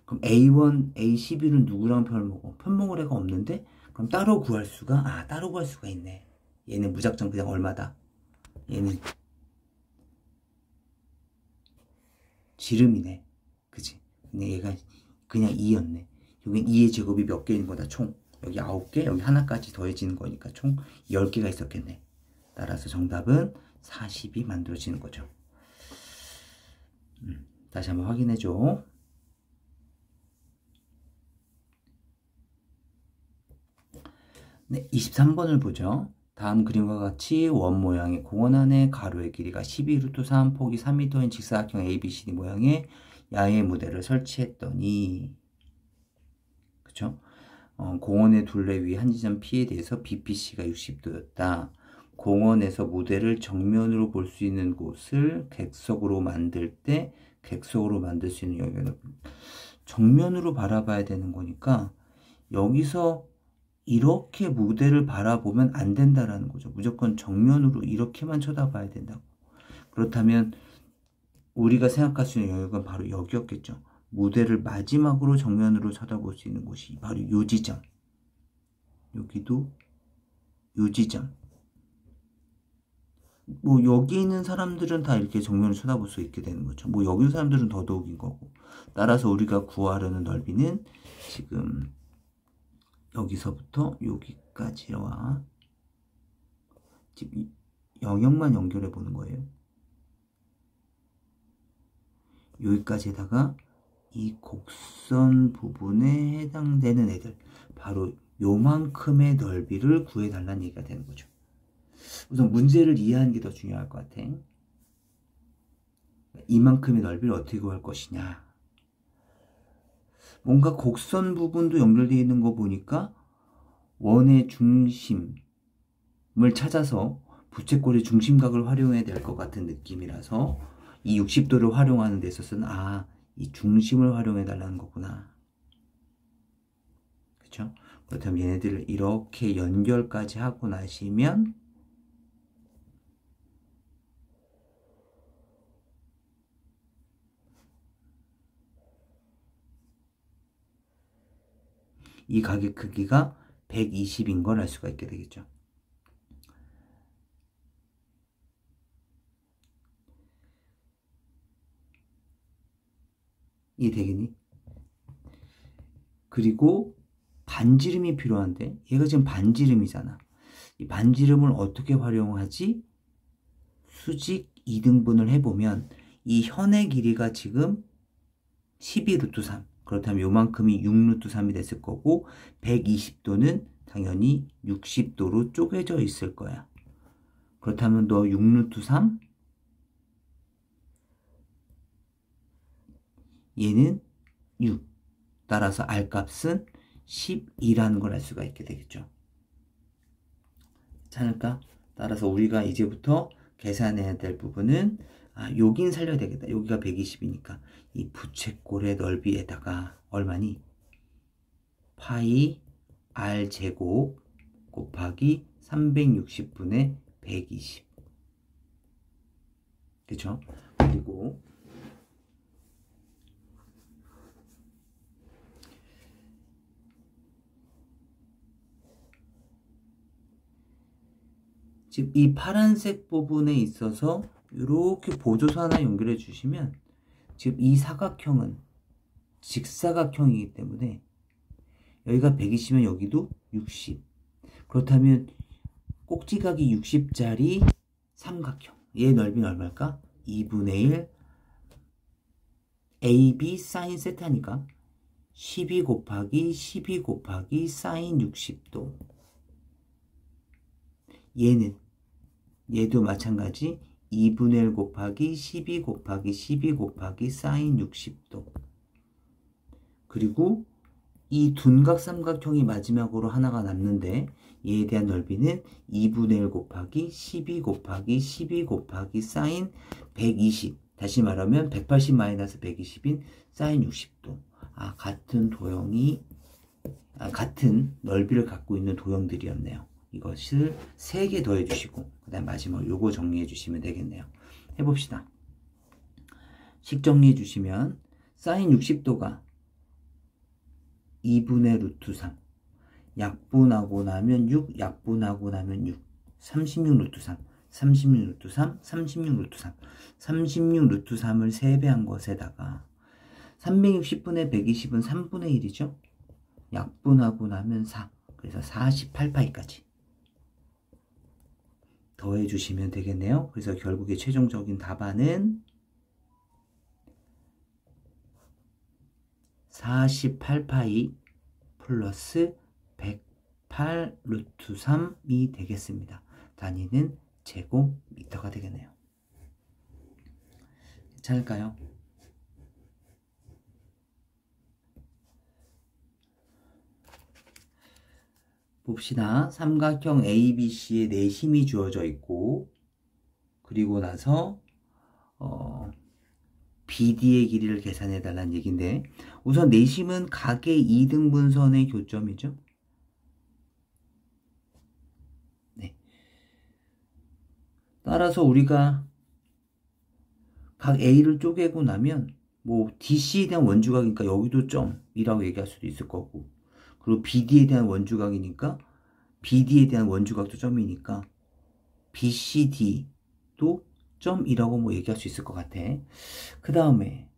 그럼 A1, A11은 누구랑 편을 먹어? 편먹을 애가 없는데 그럼 따로 구할 수가, 따로 구할 수가 있네. 얘는 무작정 그냥 얼마다. 얘는 지름이네. 그치? 근데 얘가 그냥 2였네. 여긴 2의 제곱이 몇 개인 거다, 총. 여기 9개, 여기 하나까지 더해지는 거니까 총 10개가 있었겠네. 따라서 정답은 40이 만들어지는 거죠. 다시 한번 확인해줘. 네, 23번을 보죠. 다음 그림과 같이 원 모양의 공원 안에 가로의 길이가 12√3, 폭이 3m인 직사각형 ABCD 모양의 야외 무대를 설치했더니, 그쵸? 공원의 둘레 위 한 지점 P에 대해서 BPC가 60도였다. 공원에서 무대를 정면으로 볼 수 있는 곳을 객석으로 만들 때 객석으로 만들 수 있는 여기가 정면으로 바라봐야 되는 거니까 여기서 이렇게 무대를 바라보면 안 된다라는 거죠. 무조건 정면으로 이렇게만 쳐다봐야 된다고. 그렇다면 우리가 생각할 수 있는 영역은 바로 여기였겠죠. 무대를 마지막으로 정면으로 쳐다볼 수 있는 곳이 바로 요 지점. 여기도 요 지점. 뭐 여기 있는 사람들은 다 이렇게 정면을 쳐다볼 수 있게 되는 거죠. 뭐 여기 있는 사람들은 더더욱인 거고. 따라서 우리가 구하려는 넓이는 지금 여기서부터 여기까지와 지금 영역만 연결해 보는 거예요. 여기까지에다가 이 곡선 부분에 해당되는 애들, 바로 요만큼의 넓이를 구해달라는 얘기가 되는 거죠. 우선 문제를 이해하는 게 더 중요할 것 같아. 이만큼의 넓이를 어떻게 구할 것이냐. 뭔가 곡선 부분도 연결되어 있는 거 보니까 원의 중심을 찾아서 부채꼴의 중심각을 활용해야 될 것 같은 느낌이라서 이 60도를 활용하는 데 있어서는 이 중심을 활용해 달라는 거구나. 그쵸? 그렇다면 얘네들을 이렇게 연결까지 하고 나시면 이 각의 크기가 120인 걸 알 수가 있게 되겠죠. 이해되겠니? 그리고 반지름이 필요한데 얘가 지금 반지름이잖아. 이 반지름을 어떻게 활용하지? 수직 2등분을 해보면 이 현의 길이가 지금 12√3, 그렇다면 요만큼이 6√3이 됐을 거고 120도는 당연히 60도로 쪼개져 있을 거야. 그렇다면 너 6√3, 얘는 6, 따라서 R값은 12라는 걸 알 수가 있게 되겠죠. 괜찮을까? 따라서 우리가 이제부터 계산해야 될 부분은 여긴 살려야 되겠다. 여기가 120이니까 이 부채꼴의 넓이에다가 얼마니? 파이 R 제곱 곱하기 360분의 120. 그쵸? 그리고 지금 이 파란색 부분에 있어서 이렇게 보조사 하나 연결해 주시면 지금 이 사각형은 직사각형이기 때문에 여기가 120이면 여기도 60. 그렇다면 꼭지각이 60짜리 삼각형. 얘 넓이는 얼마일까? 2분의 1 AB 사인 세타니까 12 곱하기 12 곱하기 사인 60도. 얘도 마찬가지 2분의 1 곱하기 12 곱하기 12 곱하기 사인 60도. 그리고 이 둔각 삼각형이 마지막으로 하나가 남는데 얘에 대한 넓이는 2분의 1 곱하기 12 곱하기 12 곱하기 사인 120. 다시 말하면 180 마이너스 120인 사인 60도. 같은 도형이 같은 넓이를 갖고 있는 도형들이었네요. 이것을 3개 더해 주시고 그 다음 마지막으로 요거 정리해 주시면 되겠네요. 해봅시다. 식 정리해 주시면 사인 60도가 2분의 루트 3, 약분하고 나면 6, 약분하고 나면 6. 36 루트 3, 36 루트 3, 36 루트 3. 36 루트 3을 3배한 것에다가 360분의 120은 3분의 1이죠. 약분하고 나면 4. 그래서 48파이까지 더해주시면 되겠네요. 그래서 결국에 최종적인 답안은 48파이 플러스 108 루트 3이 되겠습니다. 단위는 제곱미터가 되겠네요. 괜찮을까요? 봅시다. 삼각형 ABC의 내심이 주어져 있고, 그리고 나서 BD의 길이를 계산해 달라는 얘기인데, 우선 내심은 각의 2등분선의 교점이죠. 네. 따라서 우리가 각 A를 쪼개고 나면 뭐 DC에 대한 원주각이니까 여기도 점이라고 얘기할 수도 있을 거고, 그리고 BD에 대한 원주각이니까 BD에 대한 원주각도 점이니까 BCD도 점이라고 뭐 얘기할 수 있을 것 같아. 그 다음에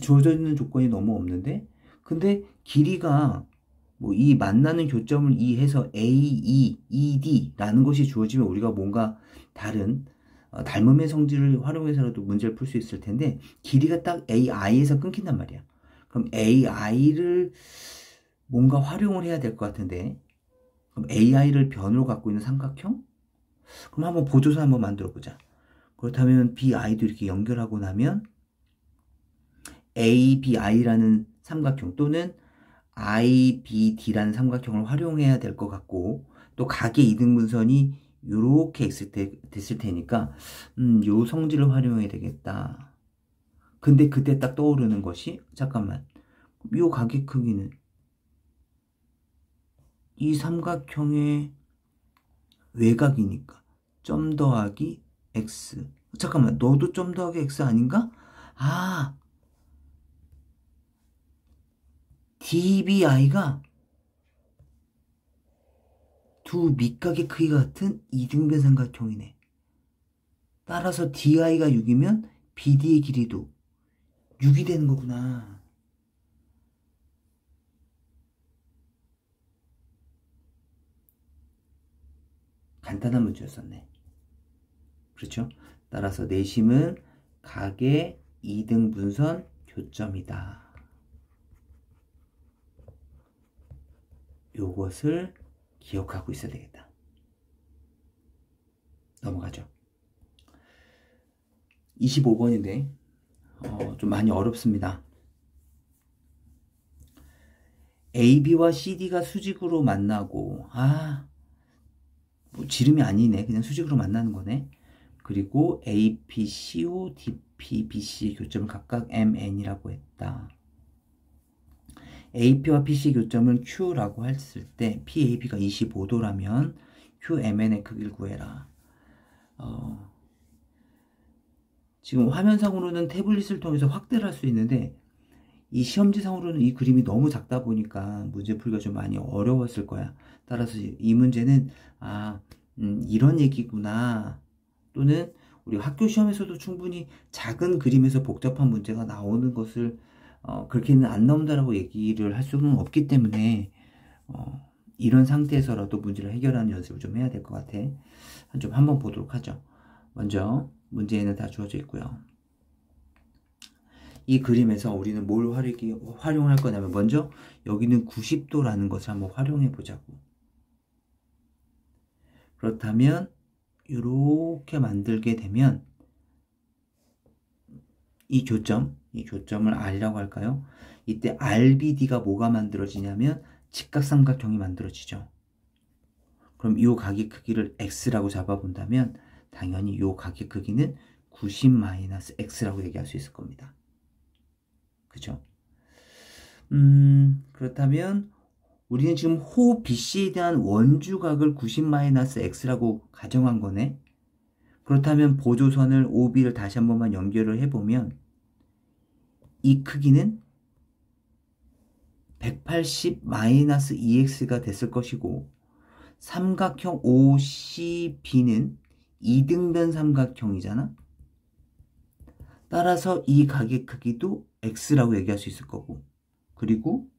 주어져 있는 조건이 너무 없는데, 근데 길이가 뭐 이 만나는 교점을 이해서 AE, ED라는 것이 주어지면 우리가 뭔가 다른 닮음의 성질을 활용해서라도 문제를 풀 수 있을 텐데, 길이가 딱 AI에서 끊긴단 말이야. 그럼 AI를 뭔가 활용을 해야 될 것 같은데, 그럼 AI를 변으로 갖고 있는 삼각형? 그럼 한번 보조선 한번 만들어 보자. 그렇다면 BI도 이렇게 연결하고 나면 ABI라는 삼각형 또는 IBD라는 삼각형을 활용해야 될 것 같고, 또 각의 이등분선이 이렇게 됐을 테니까 요 성질을 활용해야 되겠다. 근데 그때 딱 떠오르는 것이, 잠깐만, 요 각의 크기는 이 삼각형의 외곽이니까 점 더하기 x. 잠깐만, 너도 점 더하기 x 아닌가? 아, DBI가 두 밑각의 크기가 같은 이등변 삼각형이네. 따라서 DI가 6이면 BD의 길이도 6이 되는 거구나. 간단한 문제였었네. 그렇죠? 따라서 내심은 각의 이등분선 교점이다. 요것을 기억하고 있어야 되겠다. 넘어가죠. 25번인데 좀 많이 어렵습니다. AB와 CD가 수직으로 만나고, 뭐 지름이 아니네. 그냥 수직으로 만나는 거네. 그리고 AP, CO, DP, BC의 교점을 각각 MN이라고 했다. AP와 PC의 교점을 Q라고 했을 때 PAB가 25도라면 QMN의 크기를 구해라. 지금 화면상으로는 태블릿을 통해서 확대를 할 수 있는데, 이 시험지상으로는 이 그림이 너무 작다 보니까 문제 풀기가 좀 많이 어려웠을 거야. 따라서 이 문제는 이런 얘기구나, 또는 우리 학교 시험에서도 충분히 작은 그림에서 복잡한 문제가 나오는 것을 그렇게는 안 나온다라고 얘기를 할 수는 없기 때문에 이런 상태에서라도 문제를 해결하는 연습을 좀 해야 될 것 같아. 좀 한번 보도록 하죠. 먼저 문제에는 다 주어져 있고요. 이 그림에서 우리는 뭘 활용할 거냐면, 먼저 여기는 90도라는 것을 한번 활용해 보자고. 그렇다면 이렇게 만들게 되면 이 교점을 R이라고 할까요? 이때 RBD가 뭐가 만들어지냐면 직각삼각형이 만들어지죠. 그럼 이 각의 크기를 X라고 잡아본다면 당연히 이 각의 크기는 90-X라고 얘기할 수 있을 겁니다. 그죠? 그렇다면 우리는 지금 호 BC에 대한 원주각을 90-X라고 가정한 거네. 그렇다면 보조선을 OB를 다시 한 번만 연결을 해보면 이 크기는 180-2x가 됐을 것이고, 삼각형 OCB는 이등변 삼각형이잖아. 따라서 이 각의 크기도 x라고 얘기할 수 있을 거고, 그리고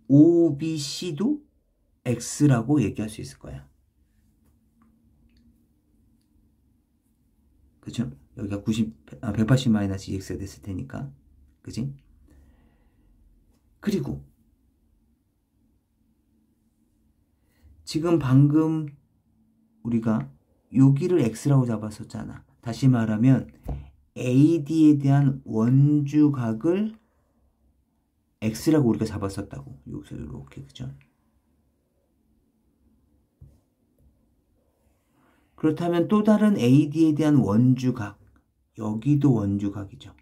OBC도 x라고 얘기할 수 있을 거야. 그죠? 여기가 180-2x가 됐을 테니까. 그지? 그리고 지금 방금 우리가 여기를 x라고 잡았었잖아. 다시 말하면 AD에 대한 원주각을 x라고 우리가 잡았었다고. 여기서 이렇게, 그죠? 그렇다면 또 다른 AD에 대한 원주각, 여기도 원주각이죠.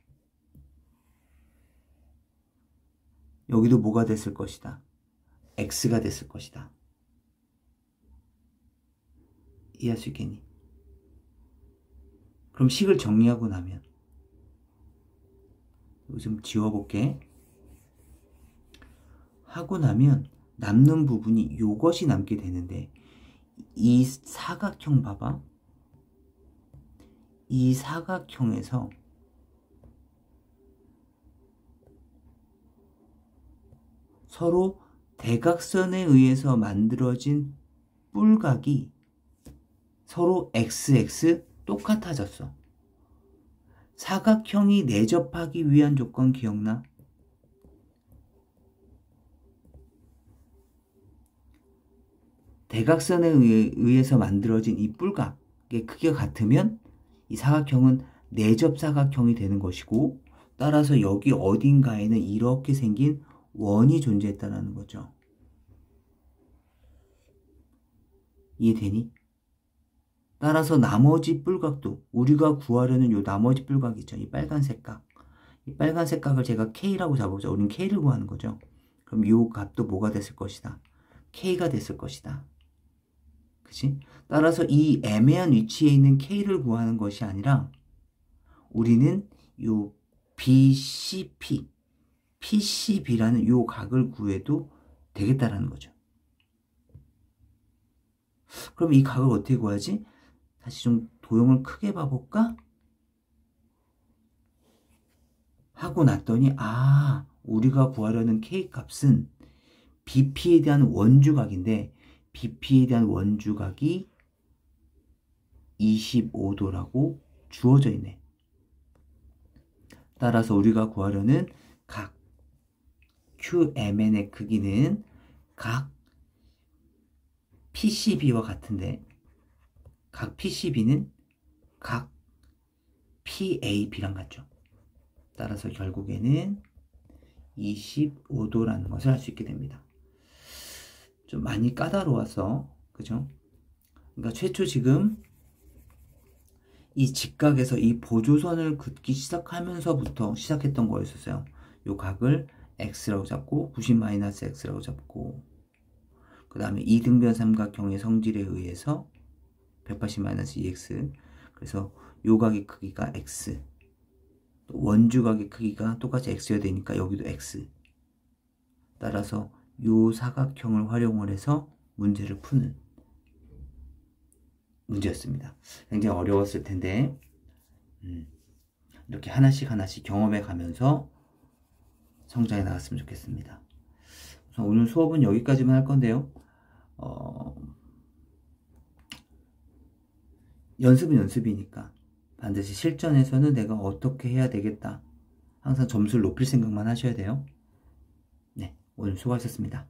여기도 뭐가 됐을 것이다? x가 됐을 것이다. 이해할 수 있겠니? 그럼 식을 정리하고 나면, 이거 좀 지워볼게. 하고 나면 남는 부분이 이것이 남게 되는데, 이 사각형 봐봐. 이 사각형에서 서로 대각선에 의해서 만들어진 뿔각이 서로 XX 똑같아졌어. 사각형이 내접하기 위한 조건 기억나? 대각선에 의해서 만들어진 이 뿔각의 크기가 같으면 이 사각형은 내접 사각형이 되는 것이고, 따라서 여기 어딘가에는 이렇게 생긴 원이 존재했다는 거죠. 이해되니? 따라서 나머지 뿔각도, 우리가 구하려는 요 나머지 뿔각 있죠. 이 빨간색 각. 이 빨간색 각을 제가 K라고 잡아보자. 우리는 K를 구하는 거죠. 그럼 요 값도 뭐가 됐을 것이다? K가 됐을 것이다. 그치? 따라서 이 애매한 위치에 있는 K를 구하는 것이 아니라 우리는 요 BCP, PCB라는 요 각을 구해도 되겠다라는 거죠. 그럼 이 각을 어떻게 구하지? 다시 좀 도형을 크게 봐볼까? 하고 났더니, 우리가 구하려는 K 값은 BP에 대한 원주각인데, BP에 대한 원주각이 25도라고 주어져 있네. 따라서 우리가 구하려는 각 QMN의 크기는 각 PCB와 같은데, 각 PCB는 각 PAB랑 같죠. 따라서 결국에는 25도라는 것을 알 수 있게 됩니다. 좀 많이 까다로워서, 그죠? 그러니까 최초 지금 이 직각에서 이 보조선을 긋기 시작하면서부터 시작했던 거였었어요. 요 각을 x라고 잡고 90-x라고 잡고, 그 다음에 이등변 삼각형의 성질에 의해서 180-2x, 그래서 요 각의 크기가 x, 또 원주각의 크기가 똑같이 x여야 되니까 여기도 x. 따라서 요 사각형을 활용을 해서 문제를 푸는 문제였습니다. 굉장히 어려웠을 텐데 이렇게 하나씩 경험해 가면서 성장해 나갔으면 좋겠습니다. 우선 오늘 수업은 여기까지만 할 건데요. 연습은 연습이니까 반드시 실전에서는 내가 어떻게 해야 되겠다. 항상 점수를 높일 생각만 하셔야 돼요. 네, 오늘 수고하셨습니다.